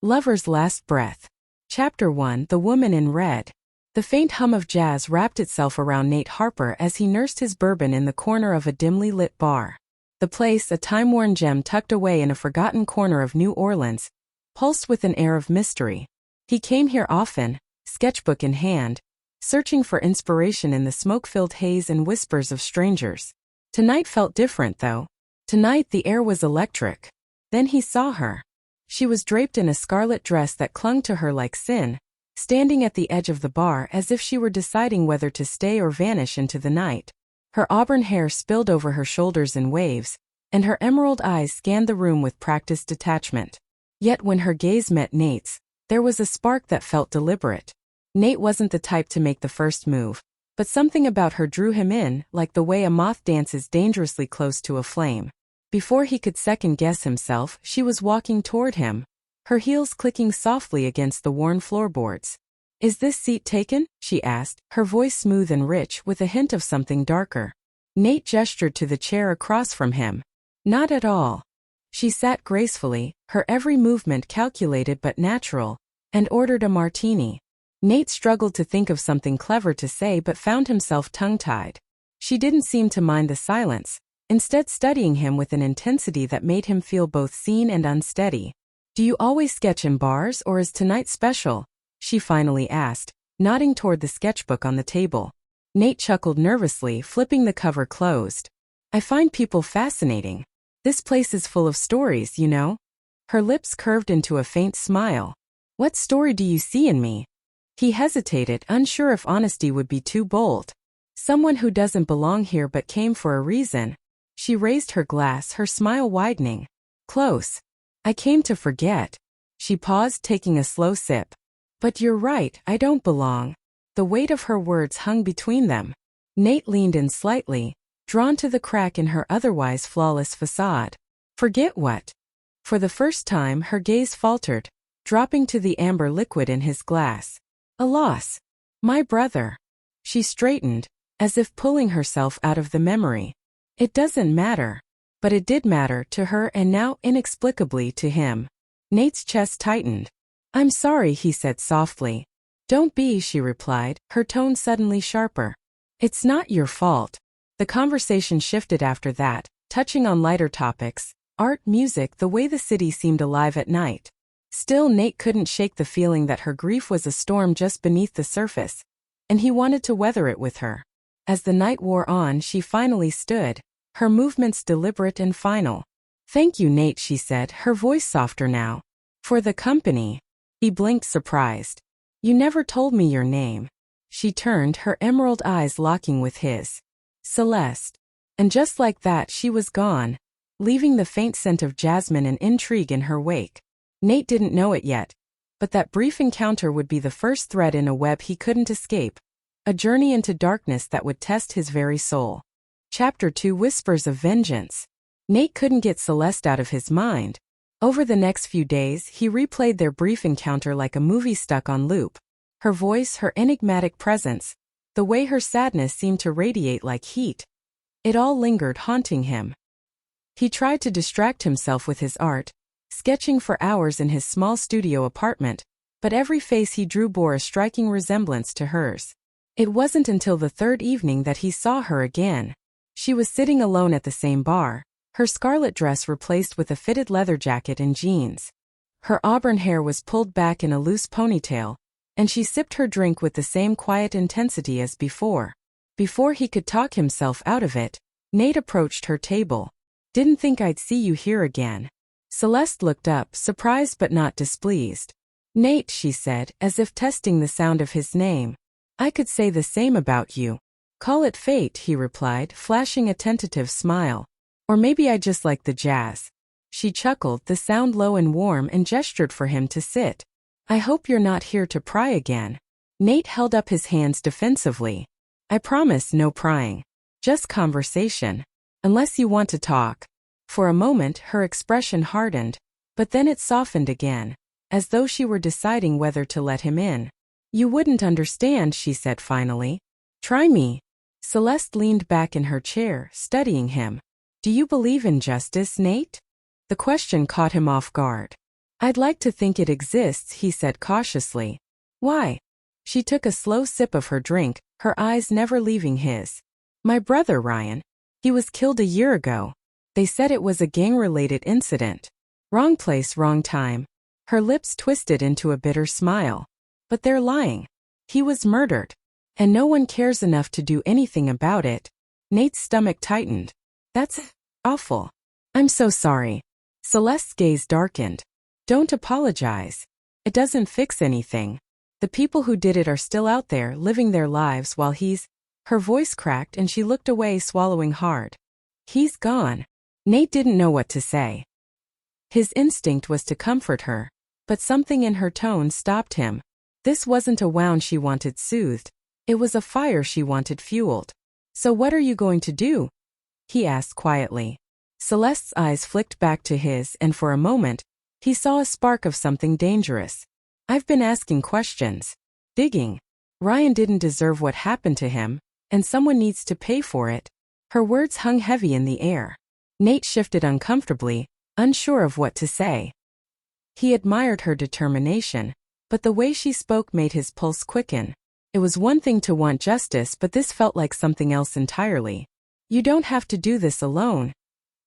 Lover's Last Breath. Chapter 1. The Woman in Red. The faint hum of jazz wrapped itself around Nate Harper as he nursed his bourbon in the corner of a dimly lit bar. The place, a time-worn gem tucked away in a forgotten corner of New Orleans, pulsed with an air of mystery. He came here often, sketchbook in hand, searching for inspiration in the smoke-filled haze and whispers of strangers. Tonight felt different, though. Tonight the air was electric. Then he saw her. She was draped in a scarlet dress that clung to her like sin, standing at the edge of the bar as if she were deciding whether to stay or vanish into the night. Her auburn hair spilled over her shoulders in waves, and her emerald eyes scanned the room with practiced detachment. Yet when her gaze met Nate's, there was a spark that felt deliberate. Nate wasn't the type to make the first move, but something about her drew him in, like the way a moth dances dangerously close to a flame. Before he could second-guess himself, she was walking toward him, her heels clicking softly against the worn floorboards. "Is this seat taken?" she asked, her voice smooth and rich with a hint of something darker. Nate gestured to the chair across from him. "Not at all." She sat gracefully, her every movement calculated but natural, and ordered a martini. Nate struggled to think of something clever to say but found himself tongue-tied. She didn't seem to mind the silence, instead studying him with an intensity that made him feel both seen and unsteady. "Do you always sketch in bars, or is tonight special?" she finally asked, nodding toward the sketchbook on the table. Nate chuckled nervously, flipping the cover closed. "I find people fascinating. This place is full of stories, you know." Her lips curved into a faint smile. "What story do you see in me?" He hesitated, unsure if honesty would be too bold. "Someone who doesn't belong here but came for a reason." She raised her glass, her smile widening. "Close. I came to forget." She paused, taking a slow sip. "But you're right, I don't belong." The weight of her words hung between them. Nate leaned in slightly, drawn to the crack in her otherwise flawless facade. "Forget what?" For the first time her gaze faltered, dropping to the amber liquid in his glass. "A loss. My brother." She straightened, as if pulling herself out of the memory. It doesn't matter. But it did matter to her and now inexplicably to him. Nate's chest tightened. "I'm sorry," he said softly. "Don't be," she replied, her tone suddenly sharper. "It's not your fault." The conversation shifted after that, touching on lighter topics, art, music, the way the city seemed alive at night. Still, Nate couldn't shake the feeling that her grief was a storm just beneath the surface, and he wanted to weather it with her. As the night wore on, she finally stood, her movements deliberate and final. "Thank you, Nate," she said, her voice softer now. "For the company." He blinked, surprised. "You never told me your name." She turned, her emerald eyes locking with his. "Celeste." And just like that she was gone, leaving the faint scent of jasmine and intrigue in her wake. Nate didn't know it yet, but that brief encounter would be the first thread in a web he couldn't escape, a journey into darkness that would test his very soul. Chapter 2. Whispers of Vengeance. Nate couldn't get Celeste out of his mind. Over the next few days, he replayed their brief encounter like a movie stuck on loop. Her voice, her enigmatic presence, the way her sadness seemed to radiate like heat. It all lingered, haunting him. He tried to distract himself with his art, sketching for hours in his small studio apartment, but every face he drew bore a striking resemblance to hers. It wasn't until the third evening that he saw her again. She was sitting alone at the same bar, her scarlet dress replaced with a fitted leather jacket and jeans. Her auburn hair was pulled back in a loose ponytail, and she sipped her drink with the same quiet intensity as before. Before he could talk himself out of it, Nate approached her table. "Didn't think I'd see you here again." Celeste looked up, surprised but not displeased. "Nate," she said, as if testing the sound of his name. "I could say the same about you." "Call it fate," he replied, flashing a tentative smile. "Or maybe I just like the jazz." She chuckled, the sound low and warm, and gestured for him to sit. "I hope you're not here to pry again." Nate held up his hands defensively. "I promise no prying. Just conversation. Unless you want to talk." For a moment, her expression hardened, but then it softened again, as though she were deciding whether to let him in. "You wouldn't understand," she said finally. "Try me." Celeste leaned back in her chair, studying him. "Do you believe in justice, Nate?" The question caught him off guard. I'd like to think it exists, he said cautiously. Why? She took a slow sip of her drink, her eyes never leaving his. My brother Ryan. He was killed a year ago. They said it was a gang-related incident. Wrong place, wrong time. Her lips twisted into a bitter smile. But they're lying. He was murdered. And no one cares enough to do anything about it. Nate's stomach tightened. That's awful. I'm so sorry. Celeste's gaze darkened. Don't apologize. It doesn't fix anything. The people who did it are still out there living their lives while he's... Her voice cracked and she looked away, swallowing hard. He's gone. Nate didn't know what to say. His instinct was to comfort her, but something in her tone stopped him. This wasn't a wound she wanted soothed. It was a fire she wanted fueled. So what are you going to do? He asked quietly. Celeste's eyes flicked back to his, and for a moment, he saw a spark of something dangerous. I've been asking questions. Digging. Ryan didn't deserve what happened to him, and someone needs to pay for it. Her words hung heavy in the air. Nate shifted uncomfortably, unsure of what to say. He admired her determination, but the way she spoke made his pulse quicken. It was one thing to want justice, but this felt like something else entirely. You don't have to do this alone,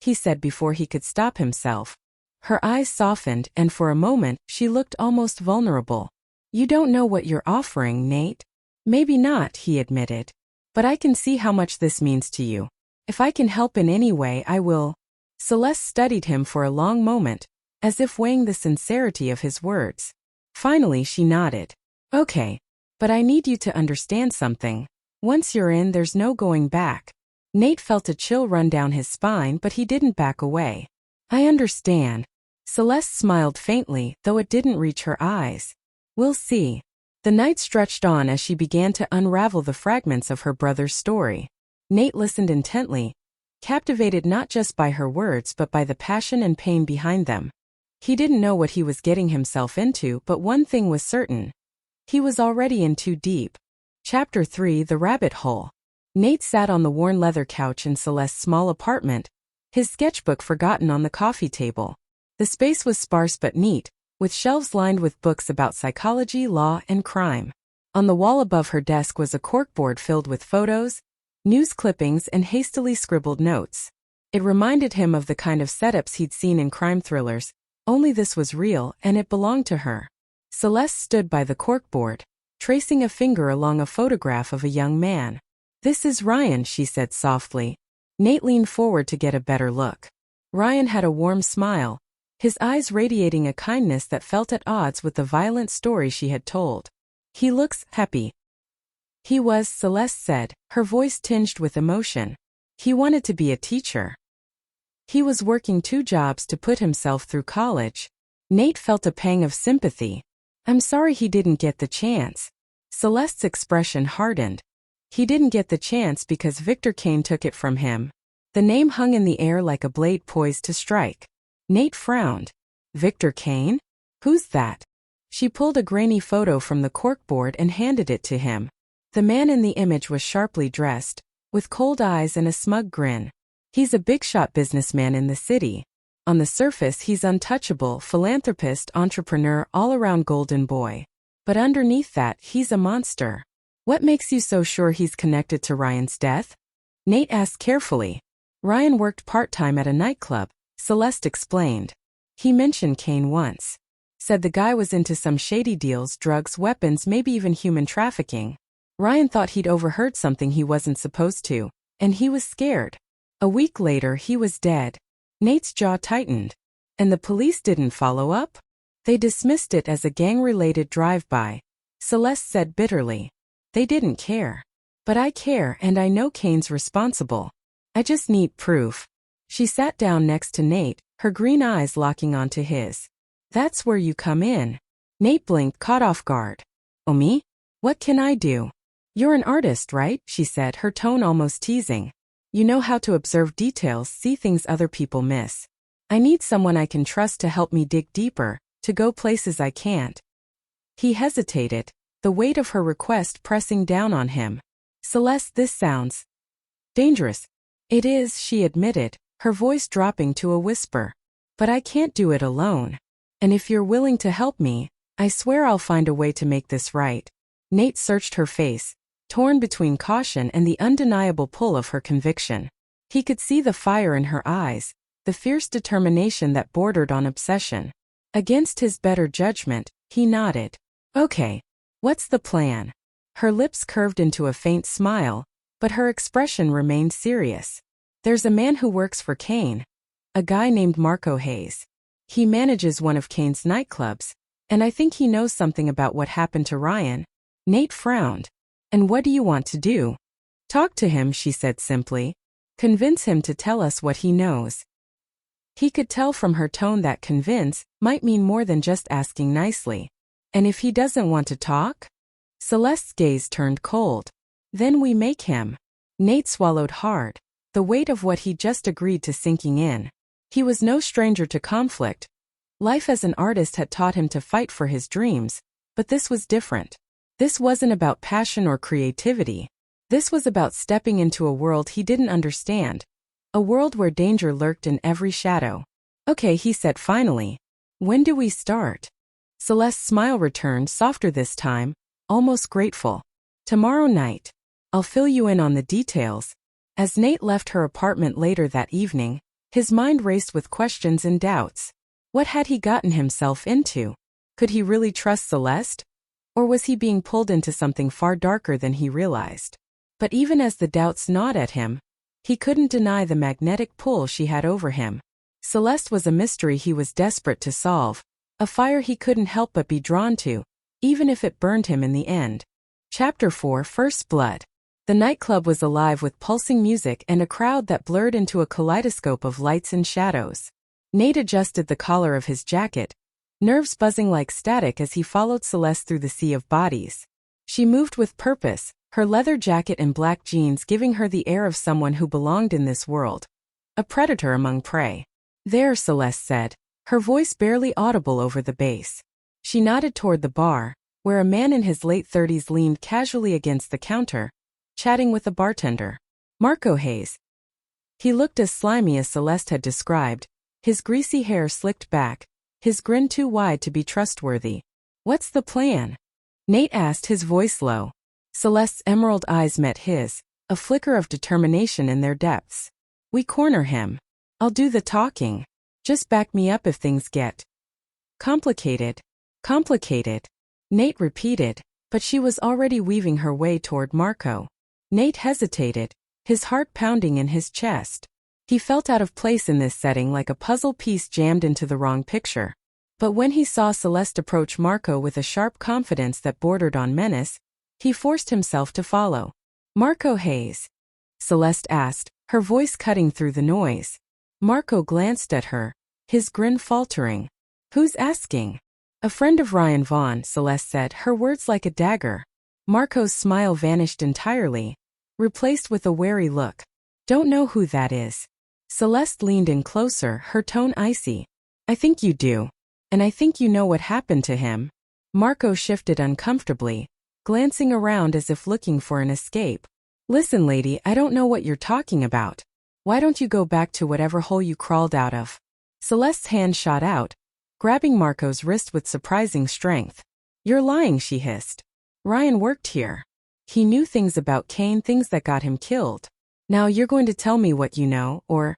he said before he could stop himself. Her eyes softened, and for a moment, she looked almost vulnerable. You don't know what you're offering, Nate. Maybe not, he admitted. But I can see how much this means to you. If I can help in any way, I will. Celeste studied him for a long moment, as if weighing the sincerity of his words. Finally, she nodded. Okay. But I need you to understand something. Once you're in, there's no going back. Nate felt a chill run down his spine, but he didn't back away. I understand. Celeste smiled faintly, though it didn't reach her eyes. We'll see. The night stretched on as she began to unravel the fragments of her brother's story. Nate listened intently, captivated not just by her words but by the passion and pain behind them. He didn't know what he was getting himself into, but one thing was certain. He was already in too deep. Chapter 3: The Rabbit Hole. Nate sat on the worn leather couch in Celeste's small apartment, his sketchbook forgotten on the coffee table. The space was sparse but neat, with shelves lined with books about psychology, law, and crime. On the wall above her desk was a corkboard filled with photos, news clippings, and hastily scribbled notes. It reminded him of the kind of setups he'd seen in crime thrillers, only this was real and it belonged to her. Celeste stood by the corkboard, tracing a finger along a photograph of a young man. This is Ryan, she said softly. Nate leaned forward to get a better look. Ryan had a warm smile, his eyes radiating a kindness that felt at odds with the violent story she had told. He looks happy. He was, Celeste said, her voice tinged with emotion. He wanted to be a teacher. He was working 2 jobs to put himself through college. Nate felt a pang of sympathy. I'm sorry he didn't get the chance. Celeste's expression hardened. He didn't get the chance because Victor Kane took it from him. The name hung in the air like a blade poised to strike. Nate frowned. Victor Kane? Who's that? She pulled a grainy photo from the corkboard and handed it to him. The man in the image was sharply dressed, with cold eyes and a smug grin. He's a big-shot businessman in the city. On the surface he's untouchable, philanthropist, entrepreneur, all-around golden boy. But underneath that, he's a monster. What makes you so sure he's connected to Ryan's death? Nate asked carefully. Ryan worked part-time at a nightclub, Celeste explained. He mentioned Kane once. Said the guy was into some shady deals, drugs, weapons, maybe even human trafficking. Ryan thought he'd overheard something he wasn't supposed to, and he was scared. A week later he was dead. Nate's jaw tightened. And the police didn't follow up? They dismissed it as a gang-related drive-by. Celeste said bitterly. They didn't care. But I care, and I know Kane's responsible. I just need proof. She sat down next to Nate, her green eyes locking onto his. That's where you come in. Nate blinked, caught off guard. Oh, me? What can I do? You're an artist, right? She said, her tone almost teasing. You know how to observe details, see things other people miss. I need someone I can trust to help me dig deeper, to go places I can't. He hesitated, the weight of her request pressing down on him. Celeste, this sounds dangerous. It is, she admitted, her voice dropping to a whisper. But I can't do it alone. And if you're willing to help me, I swear I'll find a way to make this right. Nate searched her face, torn between caution and the undeniable pull of her conviction. He could see the fire in her eyes, the fierce determination that bordered on obsession. Against his better judgment, he nodded. Okay. What's the plan? Her lips curved into a faint smile, but her expression remained serious. There's a man who works for Kane. A guy named Marco Hayes. He manages one of Kane's nightclubs, and I think he knows something about what happened to Ryan. Nate frowned. And what do you want to do? Talk to him, she said simply. Convince him to tell us what he knows. He could tell from her tone that convince might mean more than just asking nicely. And if he doesn't want to talk? Celeste's gaze turned cold. Then we make him. Nate swallowed hard, the weight of what he'd just agreed to sinking in. He was no stranger to conflict. Life as an artist had taught him to fight for his dreams, but this was different. This wasn't about passion or creativity. This was about stepping into a world he didn't understand. A world where danger lurked in every shadow. Okay, he said finally. When do we start? Celeste's smile returned, softer this time, almost grateful. Tomorrow night. I'll fill you in on the details. As Nate left her apartment later that evening, his mind raced with questions and doubts. What had he gotten himself into? Could he really trust Celeste? Or was he being pulled into something far darker than he realized? But even as the doubts gnawed at him, he couldn't deny the magnetic pull she had over him. Celeste was a mystery he was desperate to solve, a fire he couldn't help but be drawn to, even if it burned him in the end. Chapter 4: First Blood. The nightclub was alive with pulsing music and a crowd that blurred into a kaleidoscope of lights and shadows. Nate adjusted the collar of his jacket, nerves buzzing like static as he followed Celeste through the sea of bodies. She moved with purpose, her leather jacket and black jeans giving her the air of someone who belonged in this world. A predator among prey. There, Celeste said, her voice barely audible over the bass. She nodded toward the bar, where a man in his late 30s leaned casually against the counter, chatting with a bartender. Marco Hayes. He looked as slimy as Celeste had described, his greasy hair slicked back, his grin too wide to be trustworthy. What's the plan? Nate asked, his voice low. Celeste's emerald eyes met his, a flicker of determination in their depths. We corner him. I'll do the talking. Just back me up if things get complicated. Complicated. Nate repeated, but she was already weaving her way toward Marco. Nate hesitated, his heart pounding in his chest. He felt out of place in this setting, like a puzzle piece jammed into the wrong picture. But when he saw Celeste approach Marco with a sharp confidence that bordered on menace, he forced himself to follow. Marco Hayes? Celeste asked, her voice cutting through the noise. Marco glanced at her, his grin faltering. Who's asking? A friend of Ryan Vaughn, Celeste said, her words like a dagger. Marco's smile vanished entirely, replaced with a wary look. Don't know who that is. Celeste leaned in closer, her tone icy. I think you do. And I think you know what happened to him. Marco shifted uncomfortably, glancing around as if looking for an escape. Listen, lady, I don't know what you're talking about. Why don't you go back to whatever hole you crawled out of? Celeste's hand shot out, grabbing Marco's wrist with surprising strength. You're lying, she hissed. Ryan worked here. He knew things about Kane, things that got him killed. Now you're going to tell me what you know, or...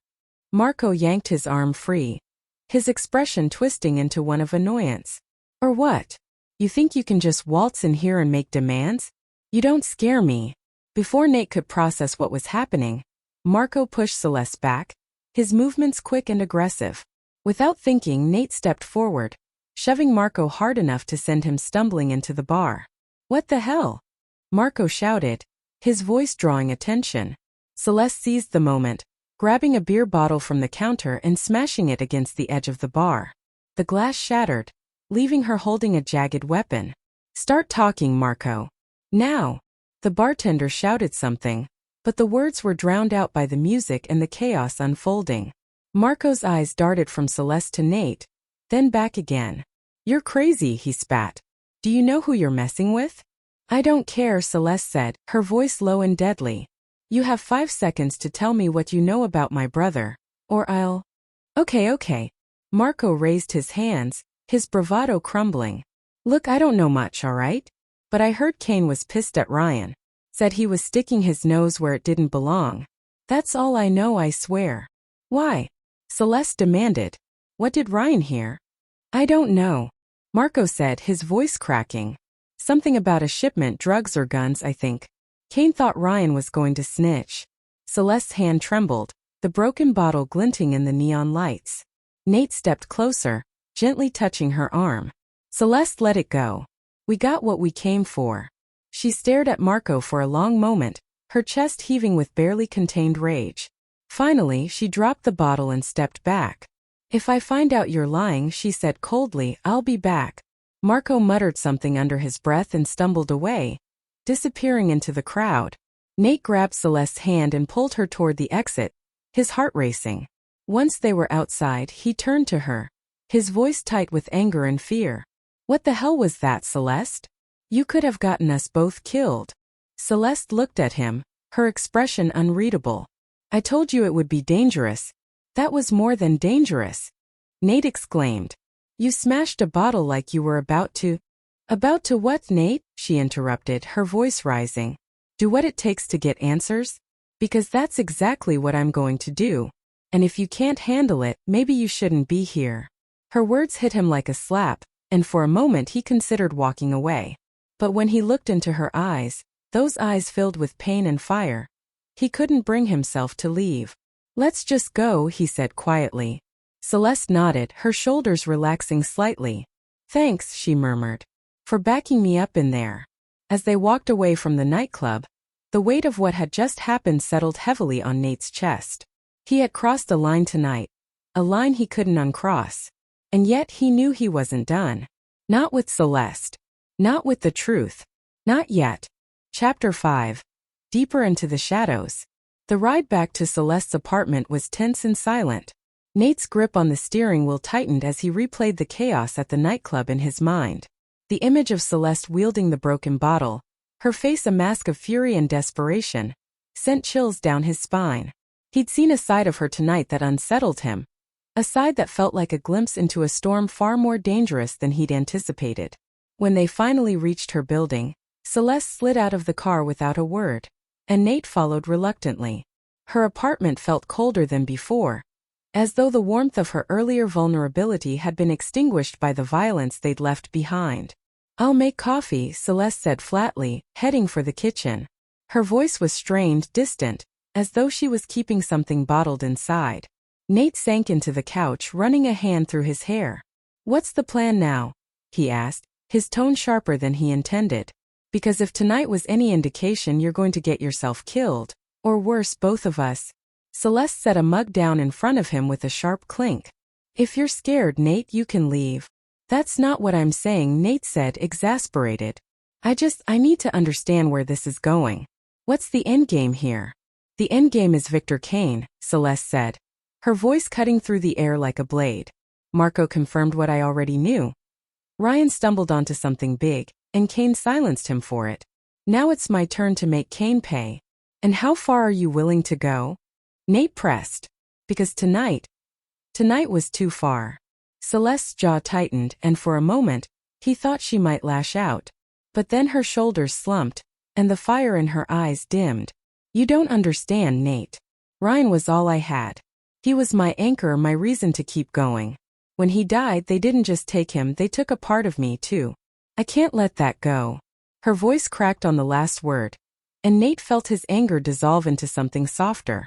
Marco yanked his arm free, his expression twisting into one of annoyance. Or what? You think you can just waltz in here and make demands? You don't scare me. Before Nate could process what was happening, Marco pushed Celeste back, his movements quick and aggressive. Without thinking, Nate stepped forward, shoving Marco hard enough to send him stumbling into the bar. What the hell? Marco shouted, his voice drawing attention. Celeste seized the moment, grabbing a beer bottle from the counter and smashing it against the edge of the bar. The glass shattered, leaving her holding a jagged weapon. Start talking, Marco. Now. The bartender shouted something, but the words were drowned out by the music and the chaos unfolding. Marco's eyes darted from Celeste to Nate, then back again. You're crazy, he spat. Do you know who you're messing with? I don't care, Celeste said, her voice low and deadly. You have 5 seconds to tell me what you know about my brother, or I'll... Okay. Marco raised his hands, his bravado crumbling. Look, I don't know much, alright? But I heard Kane was pissed at Ryan. Said he was sticking his nose where it didn't belong. That's all I know, I swear. Why? Celeste demanded. What did Ryan hear? I don't know. Marco said, his voice cracking. Something about a shipment, drugs or guns, I think. Kane thought Ryan was going to snitch. Celeste's hand trembled, the broken bottle glinting in the neon lights. Nate stepped closer, gently touching her arm. Celeste, let it go. We got what we came for. She stared at Marco for a long moment, her chest heaving with barely contained rage. Finally, she dropped the bottle and stepped back. If I find out you're lying, she said coldly, I'll be back. Marco muttered something under his breath and stumbled away, disappearing into the crowd. Nate grabbed Celeste's hand and pulled her toward the exit, his heart racing. Once they were outside, he turned to her, his voice tight with anger and fear. What the hell was that, Celeste? You could have gotten us both killed. Celeste looked at him, her expression unreadable. I told you it would be dangerous. That was more than dangerous. Nate exclaimed. You smashed a bottle like you were about to. About to what, Nate? She interrupted, her voice rising. Do what it takes to get answers? Because that's exactly what I'm going to do. And if you can't handle it, maybe you shouldn't be here. Her words hit him like a slap, and for a moment he considered walking away. But when he looked into her eyes, those eyes filled with pain and fire, he couldn't bring himself to leave. Let's just go, he said quietly. Celeste nodded, her shoulders relaxing slightly. Thanks, she murmured, for backing me up in there. As they walked away from the nightclub, the weight of what had just happened settled heavily on Nate's chest. He had crossed a line tonight, a line he couldn't uncross. And yet he knew he wasn't done. Not with Celeste. Not with the truth. Not yet. Chapter 5. Deeper into the shadows. The ride back to Celeste's apartment was tense and silent. Nate's grip on the steering wheel tightened as he replayed the chaos at the nightclub in his mind. The image of Celeste wielding the broken bottle, her face a mask of fury and desperation, sent chills down his spine. He'd seen a side of her tonight that unsettled him. A side that felt like a glimpse into a storm far more dangerous than he'd anticipated. When they finally reached her building, Celeste slid out of the car without a word, and Nate followed reluctantly. Her apartment felt colder than before, as though the warmth of her earlier vulnerability had been extinguished by the violence they'd left behind. I'll make coffee, Celeste said flatly, heading for the kitchen. Her voice was strained, distant, as though she was keeping something bottled inside. Nate sank into the couch, running a hand through his hair. What's the plan now? He asked, his tone sharper than he intended. Because if tonight was any indication, you're going to get yourself killed. Or worse, both of us. Celeste set a mug down in front of him with a sharp clink. If you're scared, Nate, you can leave. That's not what I'm saying, Nate said, exasperated. I need to understand where this is going. What's the endgame here? The endgame is Victor Kane, Celeste said, her voice cutting through the air like a blade. Marco confirmed what I already knew. Ryan stumbled onto something big, and Kane silenced him for it. Now it's my turn to make Kane pay. And how far are you willing to go? Nate pressed. Because tonight was too far. Celeste's jaw tightened, and for a moment, he thought she might lash out. But then her shoulders slumped, and the fire in her eyes dimmed. You don't understand, Nate. Ryan was all I had. He was my anchor, my reason to keep going. When he died, they didn't just take him, they took a part of me too. I can't let that go. Her voice cracked on the last word, and Nate felt his anger dissolve into something softer.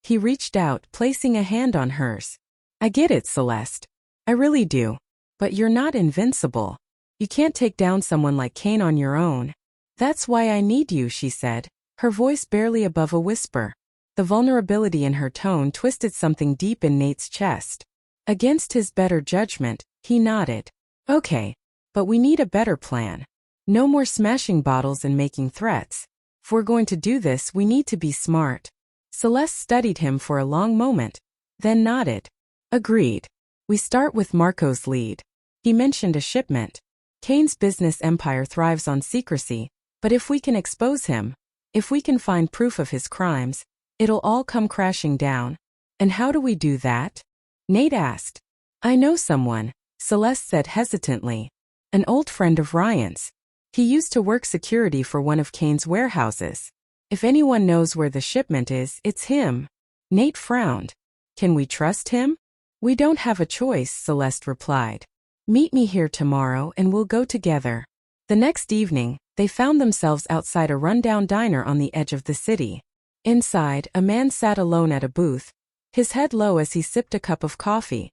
He reached out, placing a hand on hers. I get it, Celeste. I really do. But you're not invincible. You can't take down someone like Kane on your own. That's why I need you, she said, her voice barely above a whisper. The vulnerability in her tone twisted something deep in Nate's chest. Against his better judgment, he nodded. Okay, but we need a better plan. No more smashing bottles and making threats. If we're going to do this, we need to be smart. Celeste studied him for a long moment, then nodded. Agreed. We start with Marco's lead. He mentioned a shipment. Kane's business empire thrives on secrecy, but if we can expose him, if we can find proof of his crimes, it'll all come crashing down. And how do we do that? Nate asked. I know someone, Celeste said hesitantly. An old friend of Ryan's. He used to work security for one of Kane's warehouses. If anyone knows where the shipment is, it's him. Nate frowned. Can we trust him? We don't have a choice, Celeste replied. Meet me here tomorrow and we'll go together. The next evening, they found themselves outside a rundown diner on the edge of the city. Inside, a man sat alone at a booth, his head low as he sipped a cup of coffee.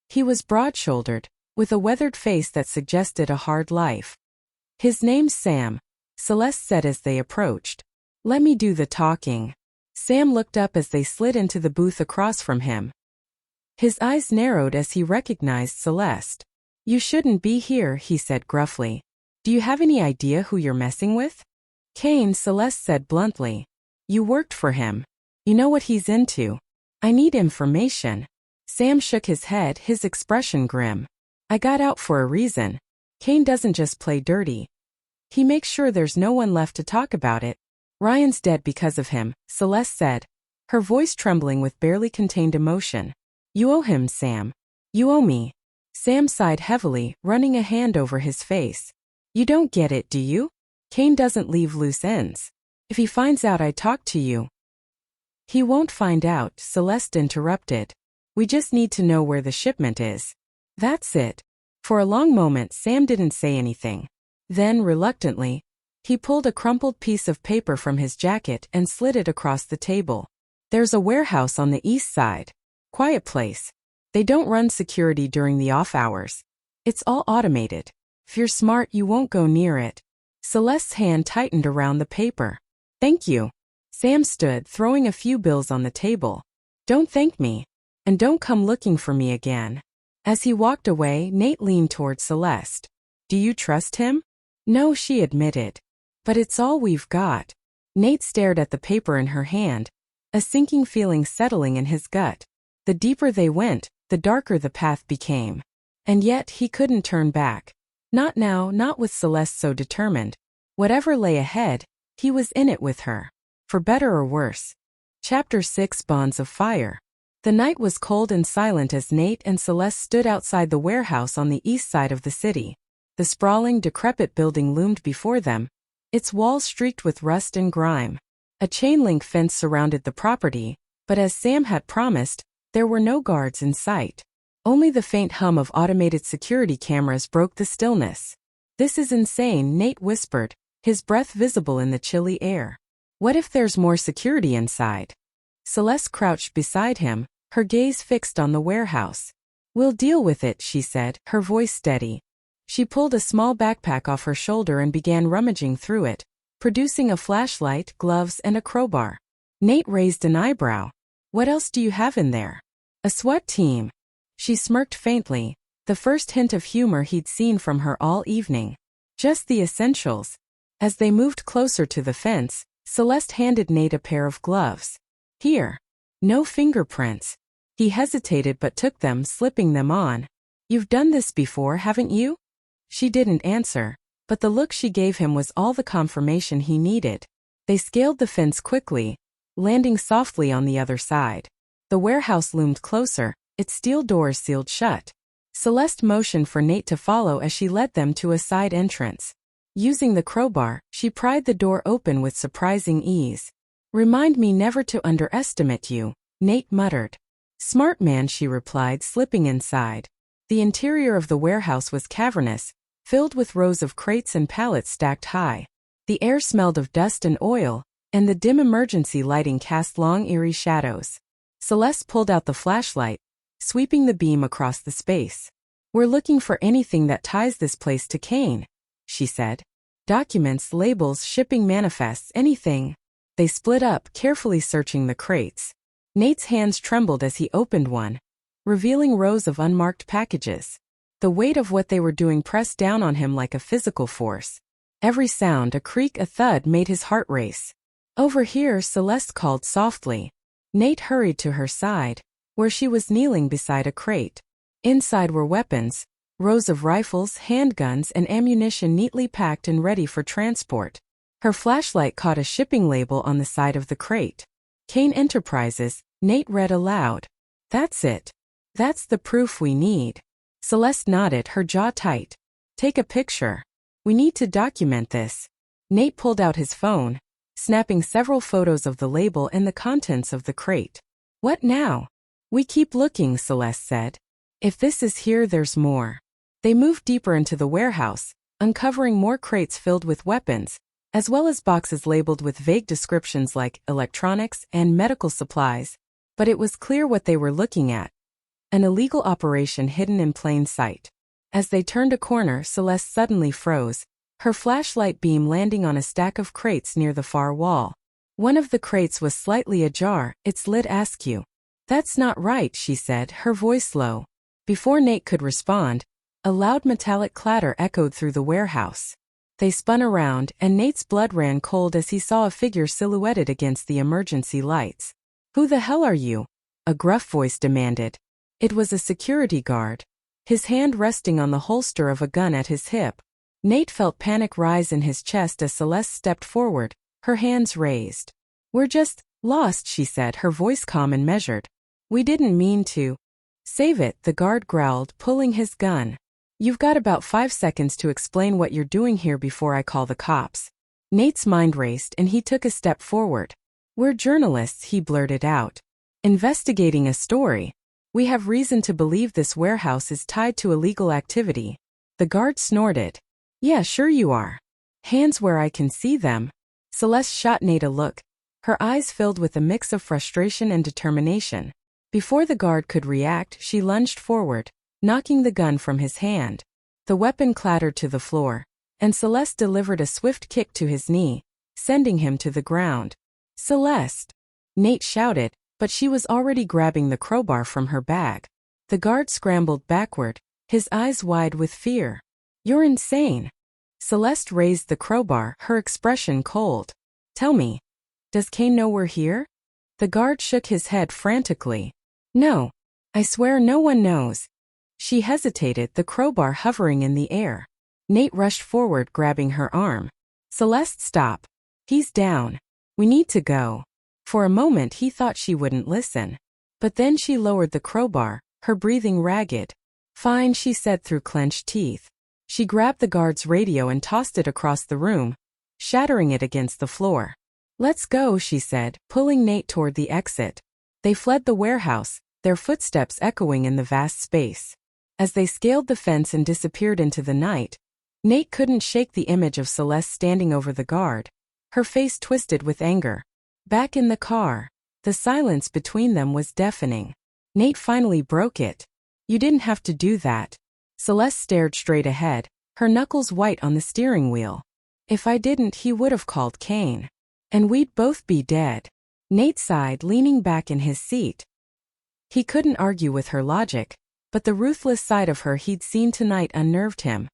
He was broad-shouldered, with a weathered face that suggested a hard life. His name's Sam, Celeste said as they approached. Let me do the talking. Sam looked up as they slid into the booth across from him. His eyes narrowed as he recognized Celeste. You shouldn't be here, he said gruffly. Do you have any idea who you're messing with? Kane, Celeste said bluntly. You worked for him. You know what he's into. I need information. Sam shook his head, his expression grim. I got out for a reason. Kane doesn't just play dirty. He makes sure there's no one left to talk about it. Ryan's dead because of him, Celeste said, her voice trembling with barely contained emotion. You owe him, Sam. You owe me. Sam sighed heavily, running a hand over his face. You don't get it, do you? Kane doesn't leave loose ends. If he finds out I talked to you. He won't find out, Celeste interrupted. We just need to know where the shipment is. That's it. For a long moment Sam didn't say anything. Then, reluctantly, he pulled a crumpled piece of paper from his jacket and slid it across the table. There's a warehouse on the east side. Quiet place. They don't run security during the off hours. It's all automated. If you're smart, you won't go near it. Celeste's hand tightened around the paper. Thank you. Sam stood, throwing a few bills on the table. Don't thank me. And don't come looking for me again. As he walked away, Nate leaned toward Celeste. Do you trust him? No, she admitted. But it's all we've got. Nate stared at the paper in her hand, a sinking feeling settling in his gut. The deeper they went, the darker the path became. And yet he couldn't turn back. Not now, not with Celeste so determined. Whatever lay ahead, he was in it with her. For better or worse. Chapter 6 Bonds of Fire. The night was cold and silent as Nate and Celeste stood outside the warehouse on the east side of the city. The sprawling, decrepit building loomed before them, its walls streaked with rust and grime. A chain-link fence surrounded the property, but as Sam had promised, there were no guards in sight. Only the faint hum of automated security cameras broke the stillness. This is insane, Nate whispered, his breath visible in the chilly air. What if there's more security inside? Celeste crouched beside him, her gaze fixed on the warehouse. We'll deal with it, she said, her voice steady. She pulled a small backpack off her shoulder and began rummaging through it, producing a flashlight, gloves, and a crowbar. Nate raised an eyebrow. What else do you have in there? A SWAT team. She smirked faintly, the first hint of humor he'd seen from her all evening. Just the essentials. As they moved closer to the fence, Celeste handed Nate a pair of gloves. Here. No fingerprints. He hesitated but took them, slipping them on. You've done this before, haven't you? She didn't answer, but the look she gave him was all the confirmation he needed. They scaled the fence quickly, landing softly on the other side. The warehouse loomed closer, its steel doors sealed shut. Celeste motioned for Nate to follow as she led them to a side entrance. Using the crowbar, she pried the door open with surprising ease. Remind me never to underestimate you, Nate muttered. Smart man, she replied, slipping inside. The interior of the warehouse was cavernous, filled with rows of crates and pallets stacked high. The air smelled of dust and oil, and the dim emergency lighting cast long eerie shadows. Celeste pulled out the flashlight, sweeping the beam across the space. We're looking for anything that ties this place to Kane, she said. Documents, labels, shipping manifests, anything. They split up, carefully searching the crates. Nate's hands trembled as he opened one, revealing rows of unmarked packages. The weight of what they were doing pressed down on him like a physical force. Every sound, a creak, a thud, made his heart race. Over here, Celeste called softly. Nate hurried to her side, where she was kneeling beside a crate. Inside were weapons, rows of rifles, handguns, and ammunition neatly packed and ready for transport. Her flashlight caught a shipping label on the side of the crate. Kane Enterprises, Nate read aloud. That's it. That's the proof we need. Celeste nodded, her jaw tight. Take a picture. We need to document this. Nate pulled out his phone, snapping several photos of the label and the contents of the crate. What now? We keep looking, Celeste said. If this is here, there's more. They moved deeper into the warehouse, uncovering more crates filled with weapons, as well as boxes labeled with vague descriptions like electronics and medical supplies. But it was clear what they were looking at. An illegal operation hidden in plain sight. As they turned a corner, Celeste suddenly froze, her flashlight beam landing on a stack of crates near the far wall. One of the crates was slightly ajar, its lid askew. That's not right, she said, her voice low. Before Nate could respond, a loud metallic clatter echoed through the warehouse. They spun around, and Nate's blood ran cold as he saw a figure silhouetted against the emergency lights. Who the hell are you? A gruff voice demanded. It was a security guard, his hand resting on the holster of a gun at his hip. Nate felt panic rise in his chest as Celeste stepped forward, her hands raised. We're just lost, she said, her voice calm and measured. We didn't mean to. Save it, the guard growled, pulling his gun. You've got about 5 seconds to explain what you're doing here before I call the cops. Nate's mind raced and he took a step forward. We're journalists, he blurted out. Investigating a story. We have reason to believe this warehouse is tied to illegal activity. The guard snorted. Yeah, sure you are. Hands where I can see them. Celeste shot Nate a look, her eyes filled with a mix of frustration and determination. Before the guard could react, she lunged forward, knocking the gun from his hand. The weapon clattered to the floor, and Celeste delivered a swift kick to his knee, sending him to the ground. Celeste! Nate shouted, but she was already grabbing the crowbar from her bag. The guard scrambled backward, his eyes wide with fear. You're insane. Celeste raised the crowbar, her expression cold. Tell me, does Kane know we're here? The guard shook his head frantically. No. I swear no one knows. She hesitated, the crowbar hovering in the air. Nate rushed forward, grabbing her arm. Celeste, stop. He's down. We need to go. For a moment he thought she wouldn't listen. But then she lowered the crowbar, her breathing ragged. Fine, she said through clenched teeth. She grabbed the guard's radio and tossed it across the room, shattering it against the floor. Let's go, she said, pulling Nate toward the exit. They fled the warehouse, their footsteps echoing in the vast space. As they scaled the fence and disappeared into the night, Nate couldn't shake the image of Celeste standing over the guard, her face twisted with anger. Back in the car, the silence between them was deafening. Nate finally broke it. You didn't have to do that. Celeste stared straight ahead, her knuckles white on the steering wheel. If I didn't, he would have called Kane. And we'd both be dead. Nate sighed, leaning back in his seat. He couldn't argue with her logic, but the ruthless side of her he'd seen tonight unnerved him.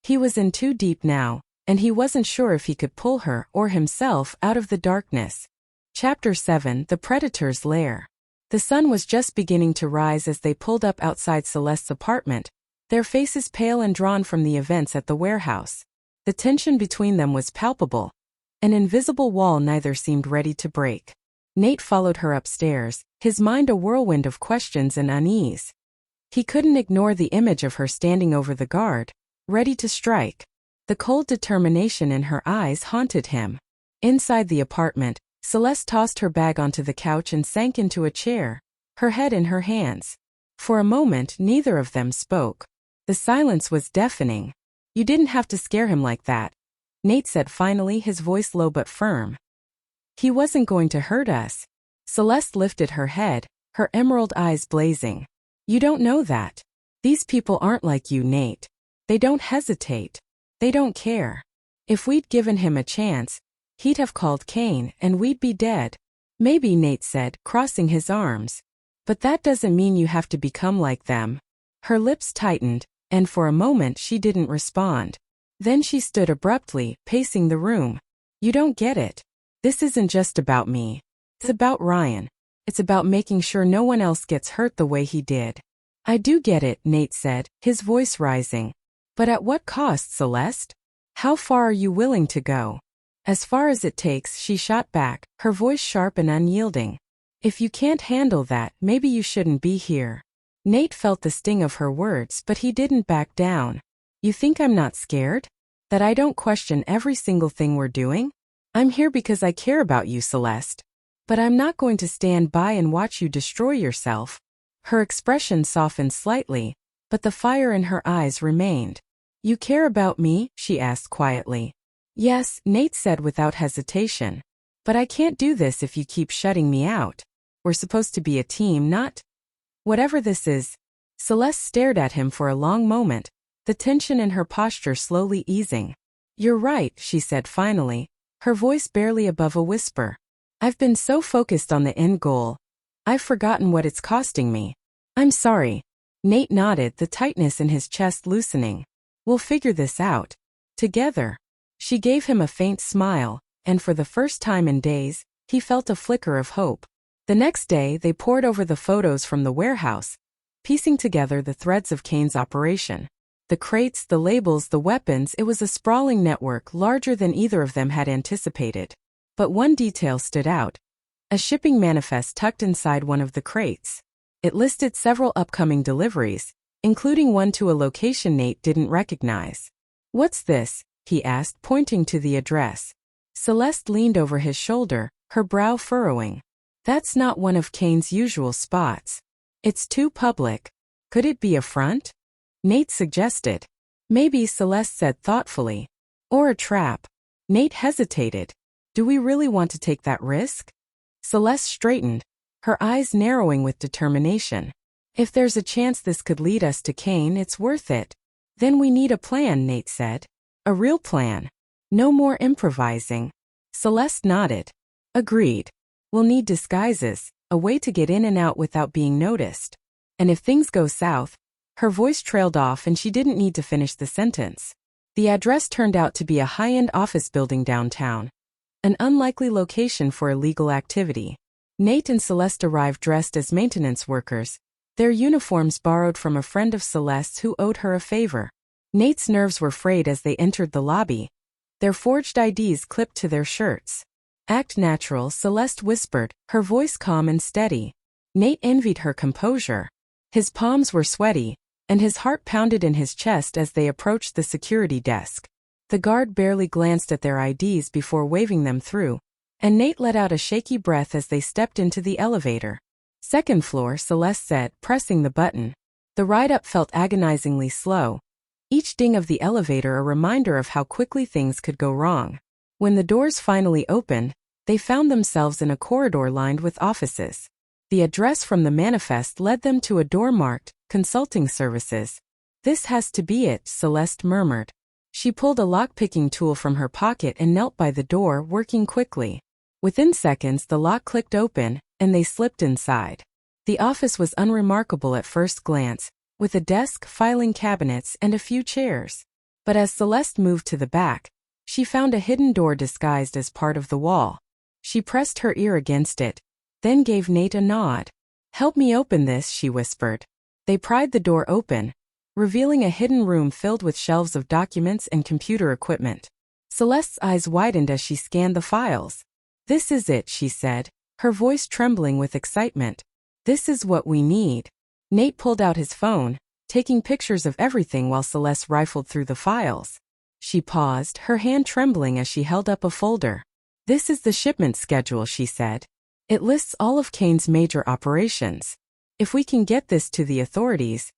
He was in too deep now, and he wasn't sure if he could pull her or himself out of the darkness. Chapter 7: The Predator's Lair. The sun was just beginning to rise as they pulled up outside Celeste's apartment, their faces pale and drawn from the events at the warehouse. The tension between them was palpable. An invisible wall neither seemed ready to break. Nate followed her upstairs, his mind a whirlwind of questions and unease. He couldn't ignore the image of her standing over the guard, ready to strike. The cold determination in her eyes haunted him. Inside the apartment, Celeste tossed her bag onto the couch and sank into a chair, her head in her hands. For a moment, neither of them spoke. The silence was deafening. You didn't have to scare him like that, Nate said finally, his voice low but firm. He wasn't going to hurt us. Celeste lifted her head, her emerald eyes blazing. You don't know that. These people aren't like you, Nate. They don't hesitate. They don't care. If we'd given him a chance, he'd have called Kane and we'd be dead. Maybe, Nate said, crossing his arms. But that doesn't mean you have to become like them. Her lips tightened, and for a moment she didn't respond. Then she stood abruptly, pacing the room. You don't get it. This isn't just about me. It's about Ryan. It's about making sure no one else gets hurt the way he did. I do get it, Nate said, his voice rising. But at what cost, Celeste? How far are you willing to go? As far as it takes, she shot back, her voice sharp and unyielding. If you can't handle that, maybe you shouldn't be here. Nate felt the sting of her words, but he didn't back down. You think I'm not scared? That I don't question every single thing we're doing? I'm here because I care about you, Celeste. But I'm not going to stand by and watch you destroy yourself. Her expression softened slightly, but the fire in her eyes remained. You care about me? She asked quietly. Yes, Nate said without hesitation. But I can't do this if you keep shutting me out. We're supposed to be a team, not... Whatever this is. Celeste stared at him for a long moment, the tension in her posture slowly easing. You're right, she said finally, her voice barely above a whisper. I've been so focused on the end goal. I've forgotten what it's costing me. I'm sorry. Nate nodded, the tightness in his chest loosening. We'll figure this out. Together. She gave him a faint smile, and for the first time in days, he felt a flicker of hope. The next day, they pored over the photos from the warehouse, piecing together the threads of Kane's operation. The crates, the labels, the weapons, it was a sprawling network larger than either of them had anticipated. But one detail stood out. A shipping manifest tucked inside one of the crates. It listed several upcoming deliveries, including one to a location Nate didn't recognize. What's this? He asked, pointing to the address. Celeste leaned over his shoulder, her brow furrowing. That's not one of Kane's usual spots. It's too public. Could it be a front? Nate suggested. Maybe, Celeste said thoughtfully. Or a trap. Nate hesitated. Do we really want to take that risk? Celeste straightened, her eyes narrowing with determination. If there's a chance this could lead us to Kane, it's worth it. Then we need a plan, Nate said. A real plan. No more improvising. Celeste nodded. Agreed. We'll need disguises, a way to get in and out without being noticed. And if things go south... Her voice trailed off and she didn't need to finish the sentence. The address turned out to be a high-end office building downtown. An unlikely location for illegal activity. Nate and Celeste arrived dressed as maintenance workers, their uniforms borrowed from a friend of Celeste's who owed her a favor. Nate's nerves were frayed as they entered the lobby, their forged IDs clipped to their shirts. Act natural, Celeste whispered, her voice calm and steady. Nate envied her composure. His palms were sweaty, and his heart pounded in his chest as they approached the security desk. The guard barely glanced at their IDs before waving them through, and Nate let out a shaky breath as they stepped into the elevator. Second floor, Celeste said, pressing the button. The ride up felt agonizingly slow, each ding of the elevator a reminder of how quickly things could go wrong. When the doors finally opened, they found themselves in a corridor lined with offices. The address from the manifest led them to a door marked, Consulting Services. This has to be it, Celeste murmured. She pulled a lock-picking tool from her pocket and knelt by the door, working quickly. Within seconds the lock clicked open, and they slipped inside. The office was unremarkable at first glance, with a desk, filing cabinets, and a few chairs. But as Celeste moved to the back, she found a hidden door disguised as part of the wall. She pressed her ear against it, then gave Nate a nod. Help me open this, she whispered. They pried the door open, revealing a hidden room filled with shelves of documents and computer equipment. Celeste's eyes widened as she scanned the files. This is it, she said, her voice trembling with excitement. This is what we need. Nate pulled out his phone, taking pictures of everything while Celeste rifled through the files. She paused, her hand trembling as she held up a folder. This is the shipment schedule, she said. It lists all of Kane's major operations. If we can get this to the authorities...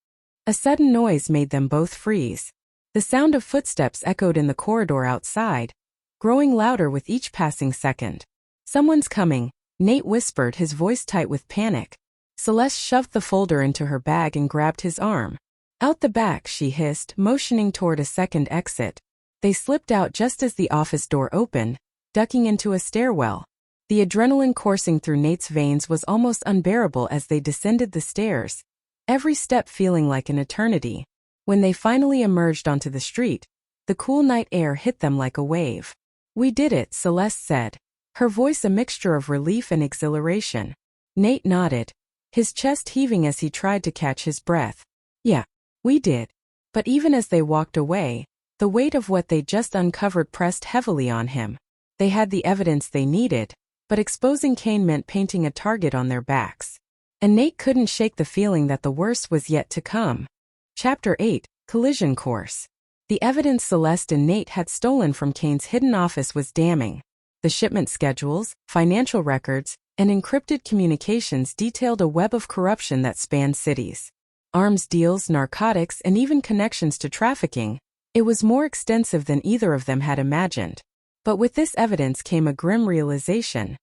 A sudden noise made them both freeze. The sound of footsteps echoed in the corridor outside, growing louder with each passing second. Someone's coming, Nate whispered, his voice tight with panic. Celeste shoved the folder into her bag and grabbed his arm. Out the back, she hissed, motioning toward a second exit. They slipped out just as the office door opened, ducking into a stairwell. The adrenaline coursing through Nate's veins was almost unbearable as they descended the stairs, every step feeling like an eternity. When they finally emerged onto the street, the cool night air hit them like a wave. We did it, Celeste said, her voice a mixture of relief and exhilaration. Nate nodded, his chest heaving as he tried to catch his breath. Yeah, we did. But even as they walked away, the weight of what they'd just uncovered pressed heavily on him. They had the evidence they needed, but exposing Kane meant painting a target on their backs. and Nate couldn't shake the feeling that the worst was yet to come. Chapter 8, Collision Course. The evidence Celeste and Nate had stolen from Kane's hidden office was damning. The shipment schedules, financial records, and encrypted communications detailed a web of corruption that spanned cities. Arms deals, narcotics, and even connections to trafficking. It was more extensive than either of them had imagined. But with this evidence came a grim realization.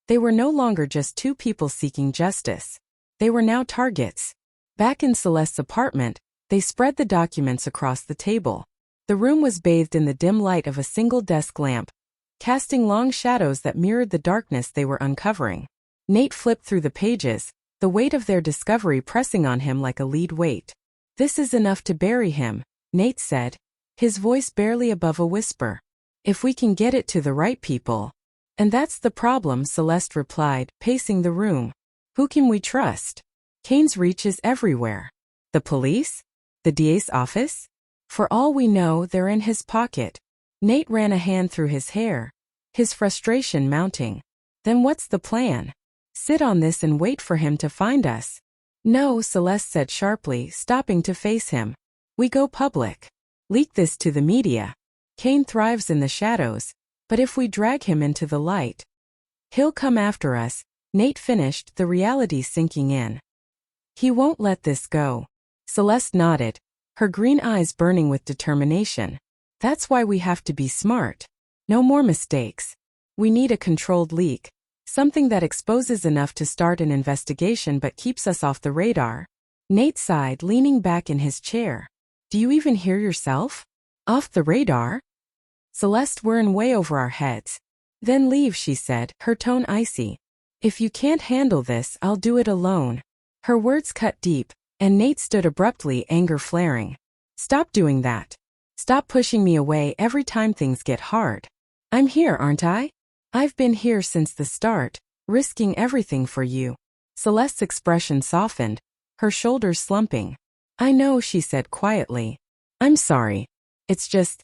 They were no longer just two people seeking justice. They were now targets. Back in Celeste's apartment, they spread the documents across the table. The room was bathed in the dim light of a single desk lamp, casting long shadows that mirrored the darkness they were uncovering. Nate flipped through the pages, the weight of their discovery pressing on him like a lead weight. "This is enough to bury him," Nate said, his voice barely above a whisper. "If we can get it to the right people." "And that's the problem," Celeste replied, pacing the room. "Who can we trust? Kane's reach is everywhere. The police? The DA's office? For all we know, they're in his pocket." Nate ran a hand through his hair, his frustration mounting. "Then what's the plan? Sit on this and wait for him to find us?" "No," Celeste said sharply, stopping to face him. "We go public. Leak this to the media. Kane thrives in the shadows, but if we drag him into the light, he'll come after us," Nate finished, the reality sinking in. "He won't let this go." Celeste nodded, her green eyes burning with determination. "That's why we have to be smart. No more mistakes. We need a controlled leak, something that exposes enough to start an investigation but keeps us off the radar." Nate sighed, leaning back in his chair. "Do you even hear yourself? Off the radar?" "Celeste, we're in way over our heads." "Then leave," she said, her tone icy. "If you can't handle this, I'll do it alone." Her words cut deep, and Nate stood abruptly, anger flaring. "Stop doing that. Stop pushing me away every time things get hard. I'm here, aren't I? I've been here since the start, risking everything for you." Celeste's expression softened, her shoulders slumping. "I know," she said quietly. "I'm sorry. It's just,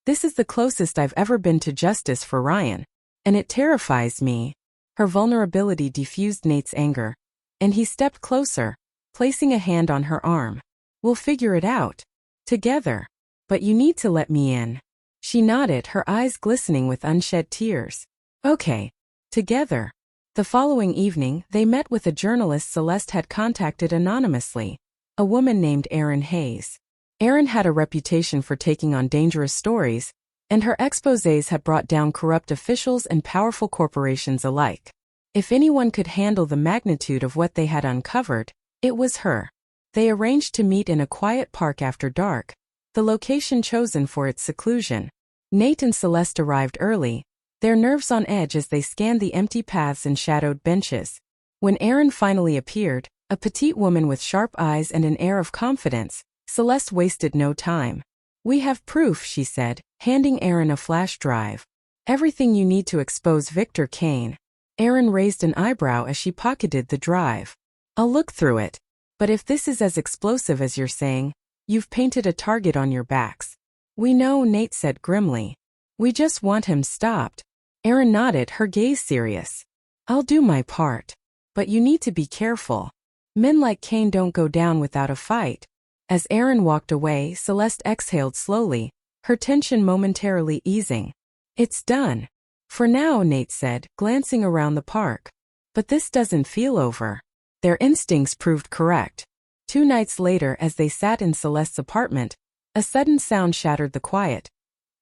this is the closest I've ever been to justice for Ryan, and it terrifies me." Her vulnerability diffused Nate's anger, and he stepped closer, placing a hand on her arm. "We'll figure it out. Together. But you need to let me in." She nodded, her eyes glistening with unshed tears. "Okay. Together." The following evening, they met with a journalist Celeste had contacted anonymously, a woman named Erin Hayes. Erin had a reputation for taking on dangerous stories, and her exposés had brought down corrupt officials and powerful corporations alike. If anyone could handle the magnitude of what they had uncovered, it was her. They arranged to meet in a quiet park after dark, the location chosen for its seclusion. Nate and Celeste arrived early, their nerves on edge as they scanned the empty paths and shadowed benches. When Erin finally appeared, a petite woman with sharp eyes and an air of confidence, Celeste wasted no time. "We have proof," she said, handing Erin a flash drive. "Everything you need to expose Victor Kane." Erin raised an eyebrow as she pocketed the drive. "I'll look through it. But if this is as explosive as you're saying, you've painted a target on your backs." "We know," Nate said grimly. "We just want him stopped." Erin nodded, her gaze serious. "I'll do my part. But you need to be careful. Men like Kane don't go down without a fight." As Erin walked away, Celeste exhaled slowly, her tension momentarily easing. "It's done. For now," Nate said, glancing around the park. "But this doesn't feel over." Their instincts proved correct. 2 nights later, as they sat in Celeste's apartment, a sudden sound shattered the quiet.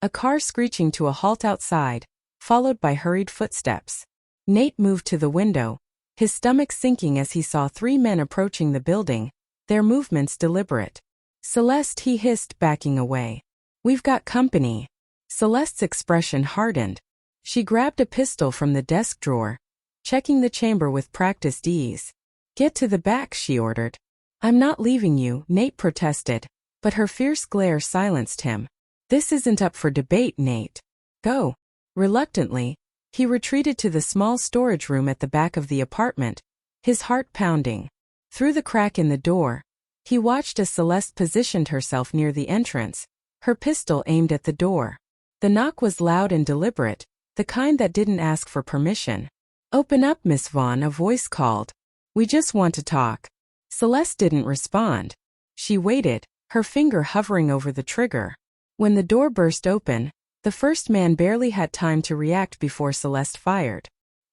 A car screeching to a halt outside, followed by hurried footsteps. Nate moved to the window, his stomach sinking as he saw 3 men approaching the building, their movements deliberate. "Celeste," he hissed, backing away. "We've got company." Celeste's expression hardened. She grabbed a pistol from the desk drawer, checking the chamber with practiced ease. "Get to the back," she ordered. "I'm not leaving you," Nate protested, but her fierce glare silenced him. "This isn't up for debate, Nate. Go." Reluctantly, he retreated to the small storage room at the back of the apartment, his heart pounding. Through the crack in the door, he watched as Celeste positioned herself near the entrance, her pistol aimed at the door. The knock was loud and deliberate, the kind that didn't ask for permission. "Open up, Miss Vaughn," a voice called. We just want to talk. Celeste didn't respond. She waited, her finger hovering over the trigger. When the door burst open, the first man barely had time to react before Celeste fired.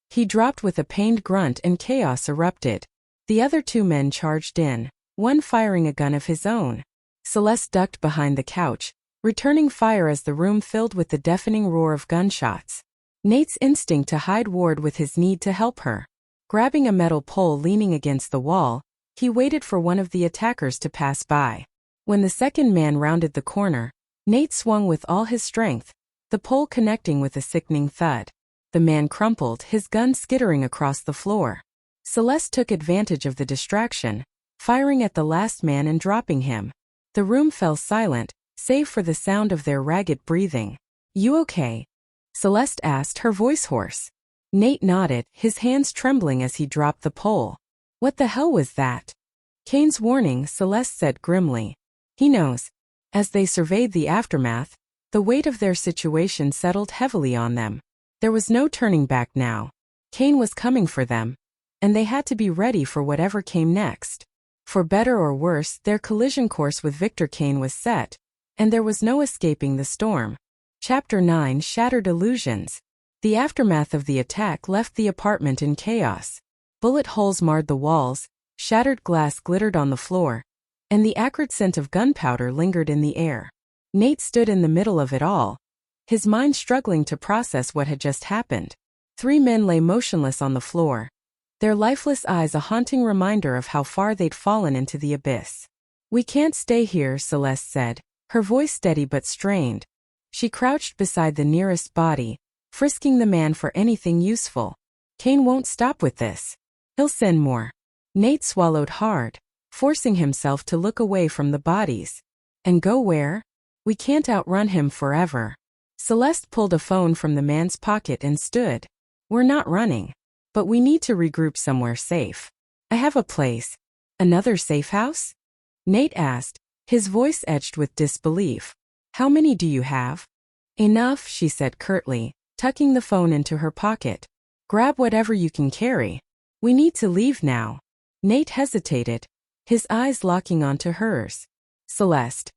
He dropped with a pained grunt and chaos erupted. The other two men charged in, one firing a gun of his own. Celeste ducked behind the couch, returning fire as the room filled with the deafening roar of gunshots. Nate's instinct to hide warred with his need to help her. Grabbing a metal pole leaning against the wall, he waited for one of the attackers to pass by. When the second man rounded the corner, Nate swung with all his strength, the pole connecting with a sickening thud. The man crumpled, his gun skittering across the floor. Celeste took advantage of the distraction, firing at the last man and dropping him. The room fell silent, save for the sound of their ragged breathing. "You okay?" Celeste asked, her voice hoarse. Nate nodded, his hands trembling as he dropped the pole. "What the hell was that?" "Kane's warning," Celeste said grimly. "He knows." As they surveyed the aftermath, the weight of their situation settled heavily on them. There was no turning back now. Kane was coming for them, and they had to be ready for whatever came next. For better or worse, their collision course with Victor Kane was set, and there was no escaping the storm. Chapter 9: Shattered Illusions. The aftermath of the attack left the apartment in chaos. Bullet holes marred the walls, shattered glass glittered on the floor, and the acrid scent of gunpowder lingered in the air. Nate stood in the middle of it all, his mind struggling to process what had just happened. Three men lay motionless on the floor, their lifeless eyes a haunting reminder of how far they'd fallen into the abyss. "We can't stay here," Celeste said, her voice steady but strained. She crouched beside the nearest body, frisking the man for anything useful. "Kane won't stop with this. He'll send more." Nate swallowed hard, forcing himself to look away from the bodies. "And go where? We can't outrun him forever." Celeste pulled a phone from the man's pocket and stood. "We're not running. But we need to regroup somewhere safe. I have a place." "Another safe house?" Nate asked, his voice edged with disbelief. "How many do you have?" "Enough," she said curtly, tucking the phone into her pocket. "Grab whatever you can carry. We need to leave now." Nate hesitated, his eyes locking onto hers. "Celeste,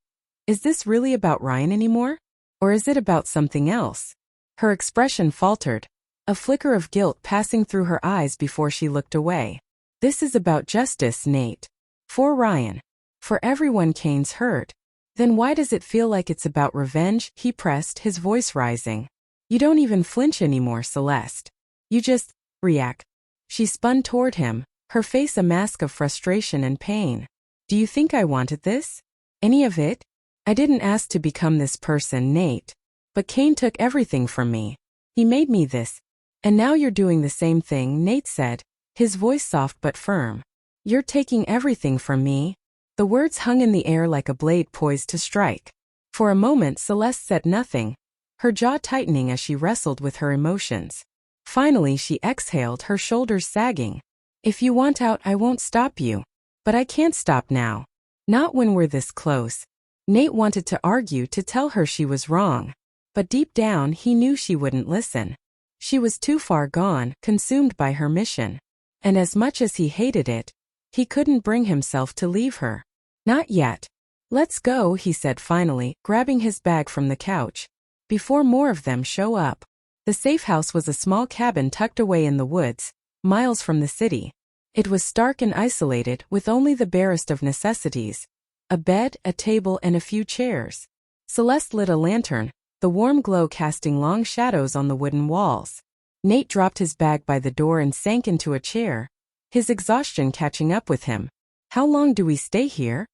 is this really about Ryan anymore? Or is it about something else?" Her expression faltered, a flicker of guilt passing through her eyes before she looked away. "This is about justice, Nate. For Ryan. For everyone Kane's hurt." "Then why does it feel like it's about revenge?" he pressed, his voice rising. "You don't even flinch anymore, Celeste. You just react." She spun toward him, her face a mask of frustration and pain. "Do you think I wanted this? Any of it? I didn't ask to become this person, Nate. But Kane took everything from me. He made me this. And now you're doing the same thing," Nate said, his voice soft but firm. "You're taking everything from me." The words hung in the air like a blade poised to strike. For a moment Celeste said nothing, her jaw tightening as she wrestled with her emotions. Finally she exhaled, her shoulders sagging. "If you want out, I won't stop you. But I can't stop now. Not when we're this close." Nate wanted to argue, to tell her she was wrong. But deep down he knew she wouldn't listen. She was too far gone, consumed by her mission. And as much as he hated it, he couldn't bring himself to leave her. "Not yet. Let's go," he said finally, grabbing his bag from the couch. "Before more of them show up." The safe house was a small cabin tucked away in the woods, miles from the city. It was stark and isolated, with only the barest of necessities: a bed, a table, and a few chairs. Celeste lit a lantern, the warm glow casting long shadows on the wooden walls. Nate dropped his bag by the door and sank into a chair, his exhaustion catching up with him. "How long do we stay here?"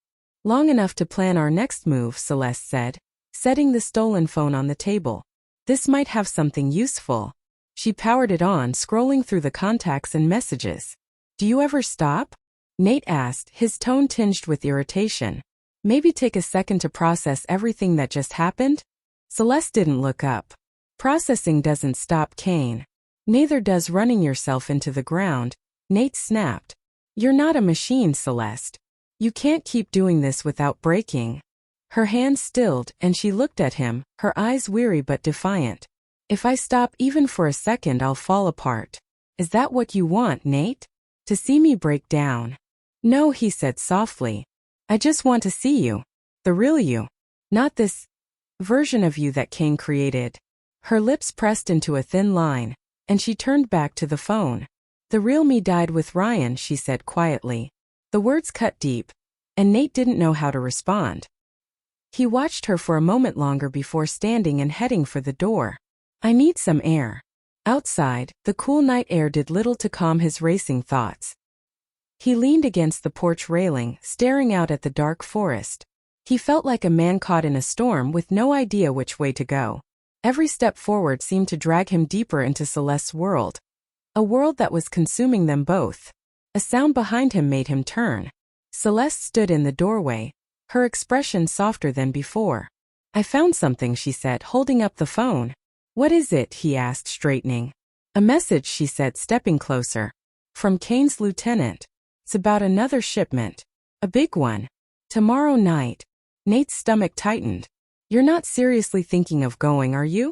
"Long enough to plan our next move," Celeste said, setting the stolen phone on the table. "This might have something useful." She powered it on, scrolling through the contacts and messages. "Do you ever stop?" Nate asked, his tone tinged with irritation. "Maybe take a second to process everything that just happened?" Celeste didn't look up. "Processing doesn't stop Kane. Neither does running yourself into the ground," Nate snapped. "You're not a machine, Celeste. You can't keep doing this without breaking." Her hands stilled, and she looked at him, her eyes weary but defiant. "If I stop even for a second, I'll fall apart. Is that what you want, Nate?" To see me break down? No, he said softly. I just want to see you. The real you. Not this version of you that Kane created. Her lips pressed into a thin line, and she turned back to the phone. The real me died with Ryan, she said quietly. The words cut deep, and Nate didn't know how to respond. He watched her for a moment longer before standing and heading for the door. I need some air. Outside, the cool night air did little to calm his racing thoughts. He leaned against the porch railing, staring out at the dark forest. He felt like a man caught in a storm with no idea which way to go. Every step forward seemed to drag him deeper into Celeste's world. A world that was consuming them both. A sound behind him made him turn. Celeste stood in the doorway, her expression softer than before. I found something, she said, holding up the phone. What is it? He asked, straightening. A message, she said, stepping closer. From Kane's lieutenant. It's about another shipment. A big one. Tomorrow night. Nate's stomach tightened. You're not seriously thinking of going, are you?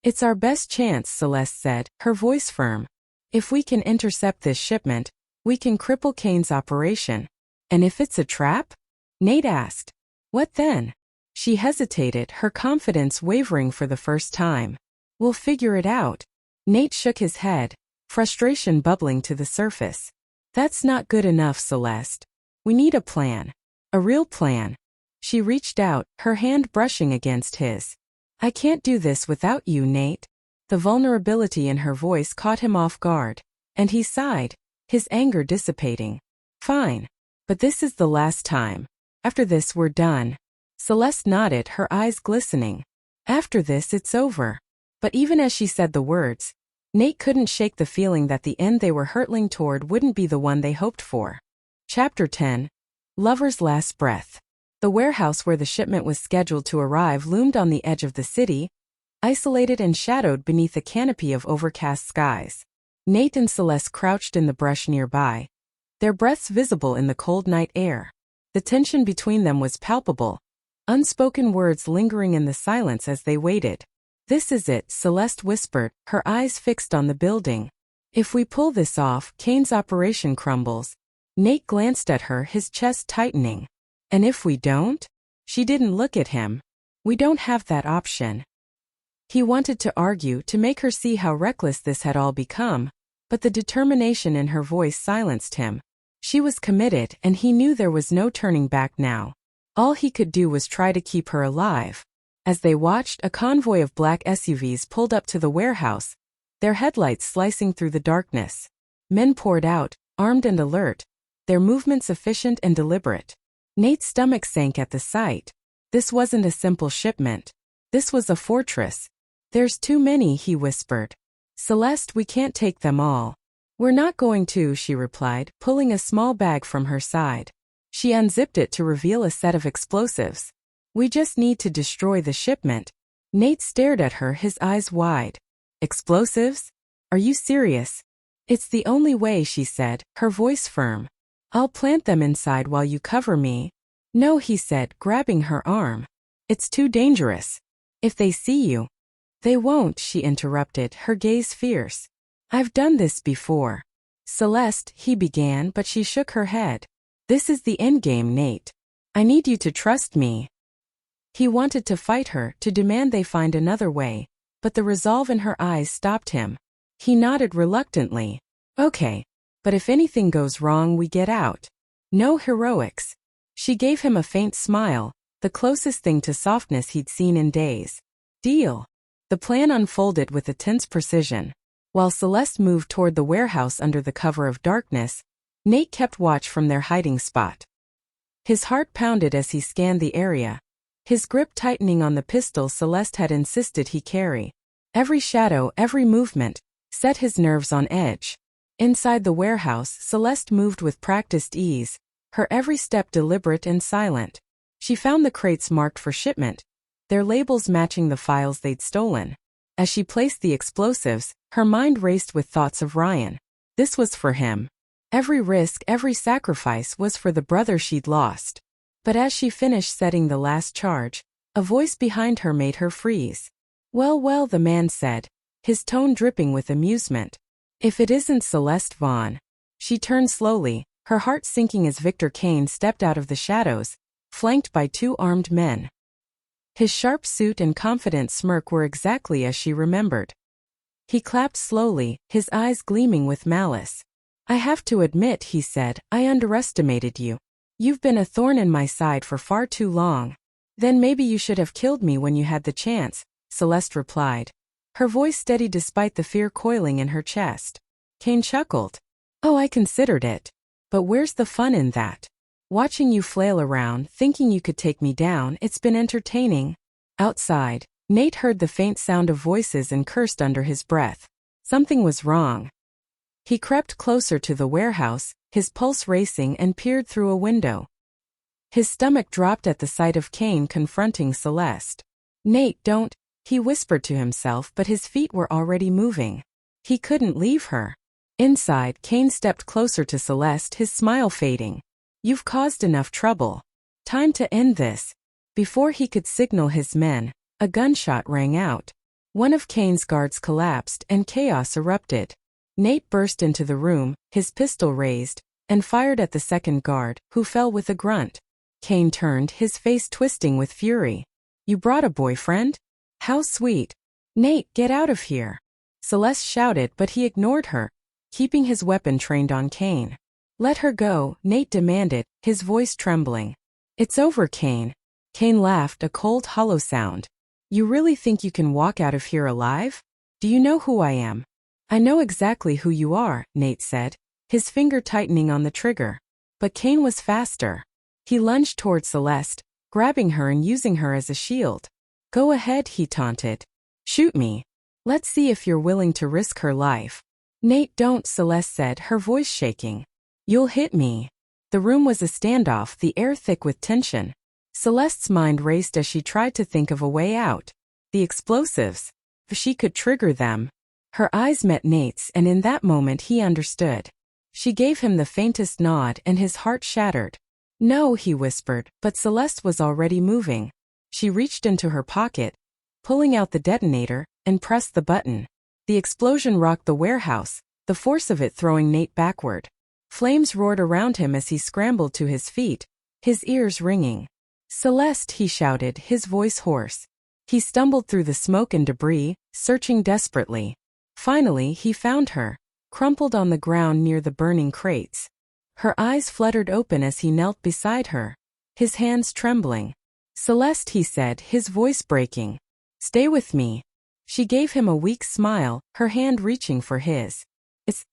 It's our best chance, Celeste said, her voice firm. If we can intercept this shipment, we can cripple Kane's operation. And if it's a trap? Nate asked. What then? She hesitated, her confidence wavering for the first time. We'll figure it out. Nate shook his head, frustration bubbling to the surface. That's not good enough, Celeste. We need a plan. A real plan. She reached out, her hand brushing against his. I can't do this without you, Nate. The vulnerability in her voice caught him off guard, and he sighed, his anger dissipating. Fine. But this is the last time. After this we're done. Celeste nodded, her eyes glistening. After this it's over. But even as she said the words, Nate couldn't shake the feeling that the end they were hurtling toward wouldn't be the one they hoped for. Chapter 10. Lover's Last Breath. The warehouse where the shipment was scheduled to arrive loomed on the edge of the city, isolated and shadowed beneath a canopy of overcast skies. Nate and Celeste crouched in the brush nearby, their breaths visible in the cold night air. The tension between them was palpable, unspoken words lingering in the silence as they waited. This is it, Celeste whispered, her eyes fixed on the building. If we pull this off, Kane's operation crumbles. Nate glanced at her, his chest tightening. And if we don't? She didn't look at him. We don't have that option. He wanted to argue, to make her see how reckless this had all become, but the determination in her voice silenced him. She was committed, and he knew there was no turning back now. All he could do was try to keep her alive. As they watched, a convoy of black SUVs pulled up to the warehouse, their headlights slicing through the darkness. Men poured out, armed and alert, their movements efficient and deliberate. Nate's stomach sank at the sight. This wasn't a simple shipment. This was a fortress. There's too many, he whispered. Celeste, we can't take them all. We're not going to, she replied, pulling a small bag from her side. She unzipped it to reveal a set of explosives. We just need to destroy the shipment. Nate stared at her, his eyes wide. Explosives? Are you serious? It's the only way, she said, her voice firm. I'll plant them inside while you cover me. No, he said, grabbing her arm. It's too dangerous. If they see you. They won't, she interrupted, her gaze fierce. I've done this before. Celeste, he began, but she shook her head. This is the endgame, Nate. I need you to trust me. He wanted to fight her, to demand they find another way, but the resolve in her eyes stopped him. He nodded reluctantly. Okay. But if anything goes wrong, we get out. No heroics. She gave him a faint smile, the closest thing to softness he'd seen in days. Deal. The plan unfolded with a tense precision. While Celeste moved toward the warehouse under the cover of darkness, Nate kept watch from their hiding spot. His heart pounded as he scanned the area, his grip tightening on the pistol Celeste had insisted he carry. Every shadow, every movement, set his nerves on edge. Inside the warehouse, Celeste moved with practiced ease, her every step deliberate and silent. She found the crates marked for shipment, their labels matching the files they'd stolen. As she placed the explosives, her mind raced with thoughts of Ryan. This was for him. Every risk, every sacrifice was for the brother she'd lost. But as she finished setting the last charge, a voice behind her made her freeze. Well, the man said, his tone dripping with amusement. If it isn't Celeste Vaughn. She turned slowly, her heart sinking as Victor Kane stepped out of the shadows, flanked by 2 armed men. His sharp suit and confident smirk were exactly as she remembered. He clapped slowly, his eyes gleaming with malice. "I have to admit," he said, "I underestimated you. You've been a thorn in my side for far too long." "Then maybe you should have killed me when you had the chance," Celeste replied, her voice steady despite the fear coiling in her chest. Kane chuckled. "Oh, I considered it. But where's the fun in that? Watching you flail around, thinking you could take me down, it's been entertaining." Outside, Nate heard the faint sound of voices and cursed under his breath. Something was wrong. He crept closer to the warehouse, his pulse racing, and peered through a window. His stomach dropped at the sight of Kane confronting Celeste. "Nate, don't," he whispered to himself, but his feet were already moving. He couldn't leave her. Inside, Kane stepped closer to Celeste, his smile fading. "You've caused enough trouble. Time to end this." Before he could signal his men, a gunshot rang out. One of Kane's guards collapsed and chaos erupted. Nate burst into the room, his pistol raised, and fired at the second guard, who fell with a grunt. Kane turned, his face twisting with fury. "You brought a boyfriend? How sweet." "Nate, get out of here," Celeste shouted, but he ignored her, keeping his weapon trained on Kane. "Let her go," Nate demanded, his voice trembling. "It's over, Kane." Kane laughed, a cold, hollow sound. "You really think you can walk out of here alive? Do you know who I am?" "I know exactly who you are," Nate said, his finger tightening on the trigger. But Kane was faster. He lunged toward Celeste, grabbing her and using her as a shield. "Go ahead," he taunted. "Shoot me. Let's see if you're willing to risk her life." "Nate, don't," Celeste said, her voice shaking. "You'll hit me." The room was a standoff, the air thick with tension. Celeste's mind raced as she tried to think of a way out. The explosives. If she could trigger them. Her eyes met Nate's, and in that moment he understood. She gave him the faintest nod, and his heart shattered. "No," he whispered, but Celeste was already moving. She reached into her pocket, pulling out the detonator, and pressed the button. The explosion rocked the warehouse, the force of it throwing Nate backward. Flames roared around him as he scrambled to his feet, his ears ringing. "Celeste," he shouted, his voice hoarse. He stumbled through the smoke and debris, searching desperately. Finally, he found her, crumpled on the ground near the burning crates. Her eyes fluttered open as he knelt beside her, his hands trembling. "Celeste," he said, his voice breaking. "Stay with me." She gave him a weak smile, her hand reaching for his. "It's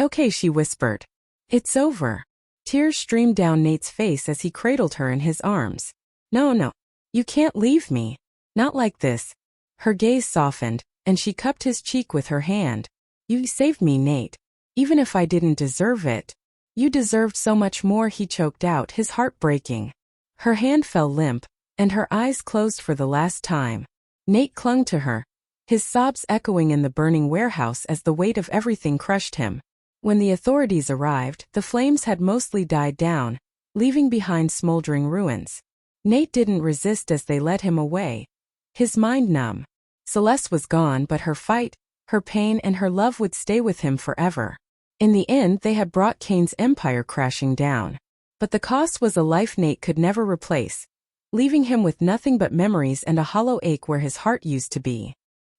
okay," she whispered. "It's over." Tears streamed down Nate's face as he cradled her in his arms. No, you can't leave me. Not like this." Her gaze softened, and she cupped his cheek with her hand. "You saved me, Nate. Even if I didn't deserve it." "You deserved so much more," he choked out, his heart breaking. Her hand fell limp, and her eyes closed for the last time. Nate clung to her, his sobs echoing in the burning warehouse as the weight of everything crushed him. When the authorities arrived, the flames had mostly died down, leaving behind smoldering ruins. Nate didn't resist as they led him away, his mind numb. Celeste was gone, but her fight, her pain, and her love would stay with him forever. In the end, they had brought Kane's empire crashing down. But the cost was a life Nate could never replace, leaving him with nothing but memories and a hollow ache where his heart used to be.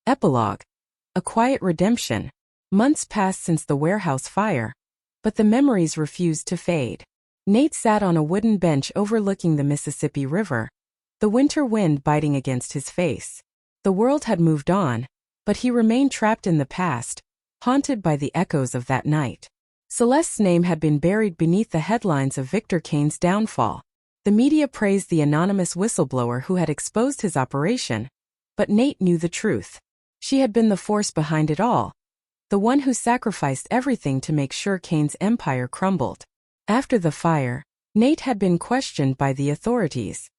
Epilogue. A quiet redemption. Months passed since the warehouse fire, but the memories refused to fade. Nate sat on a wooden bench overlooking the Mississippi River, the winter wind biting against his face. The world had moved on, but he remained trapped in the past, haunted by the echoes of that night. Celeste's name had been buried beneath the headlines of Victor Kane's downfall. The media praised the anonymous whistleblower who had exposed his operation, but Nate knew the truth. She had been the force behind it all, the one who sacrificed everything to make sure Kane's empire crumbled. After the fire, Nate had been questioned by the authorities.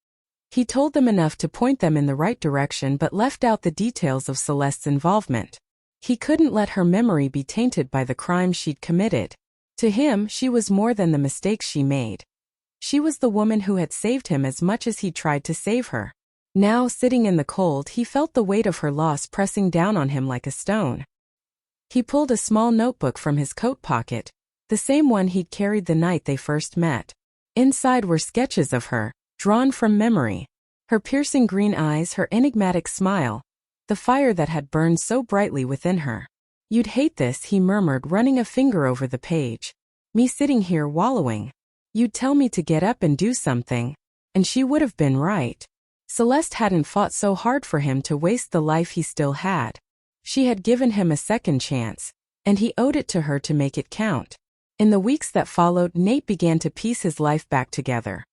He told them enough to point them in the right direction but left out the details of Celeste's involvement. He couldn't let her memory be tainted by the crimes she'd committed. To him, she was more than the mistakes she made. She was the woman who had saved him as much as he tried to save her. Now, sitting in the cold, he felt the weight of her loss pressing down on him like a stone. He pulled a small notebook from his coat pocket, the same one he'd carried the night they first met. Inside were sketches of her, drawn from memory. Her piercing green eyes, her enigmatic smile, the fire that had burned so brightly within her. "You'd hate this," he murmured, running a finger over the page. "Me sitting here wallowing. You'd tell me to get up and do something." And she would have been right. Celeste hadn't fought so hard for him to waste the life he still had. She had given him a second chance, and he owed it to her to make it count. In the weeks that followed, Nate began to piece his life back together.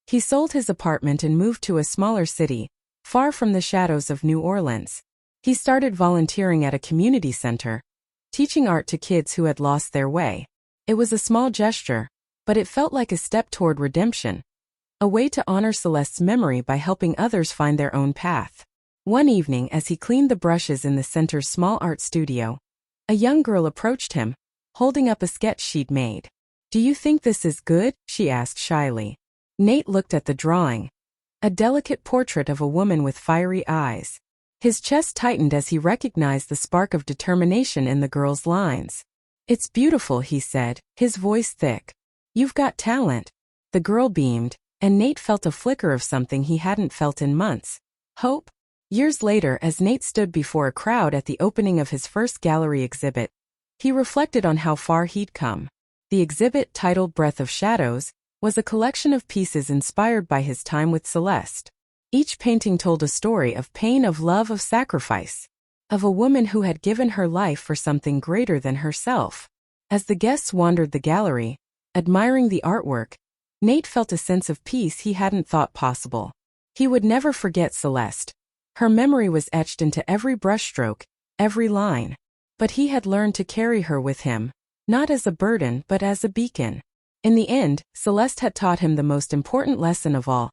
He sold his apartment and moved to a smaller city, far from the shadows of New Orleans. He started volunteering at a community center, teaching art to kids who had lost their way. It was a small gesture, but it felt like a step toward redemption, a way to honor Celeste's memory by helping others find their own path. One evening, as he cleaned the brushes in the center's small art studio, a young girl approached him, holding up a sketch she'd made. "Do you think this is good?" she asked shyly. Nate looked at the drawing, a delicate portrait of a woman with fiery eyes. His chest tightened as he recognized the spark of determination in the girl's lines. "It's beautiful," he said, his voice thick. "You've got talent." The girl beamed, and Nate felt a flicker of something he hadn't felt in months. Hope? Years later, as Nate stood before a crowd at the opening of his first gallery exhibit, he reflected on how far he'd come. The exhibit, titled Breath of Shadows, was a collection of pieces inspired by his time with Celeste. Each painting told a story of pain, of love, of sacrifice, of a woman who had given her life for something greater than herself. As the guests wandered the gallery, admiring the artwork, Nate felt a sense of peace he hadn't thought possible. He would never forget Celeste. Her memory was etched into every brushstroke, every line. But he had learned to carry her with him, not as a burden but as a beacon. In the end, Celeste had taught him the most important lesson of all.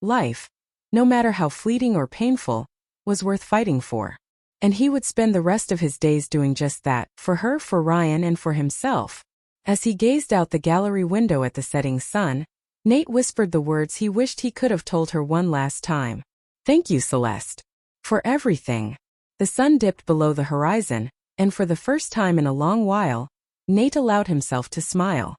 Life, no matter how fleeting or painful, was worth fighting for. And he would spend the rest of his days doing just that, for her, for Ryan, and for himself. As he gazed out the gallery window at the setting sun, Nate whispered the words he wished he could have told her one last time. "Thank you, Celeste. For everything." The sun dipped below the horizon, and for the first time in a long while, Nate allowed himself to smile.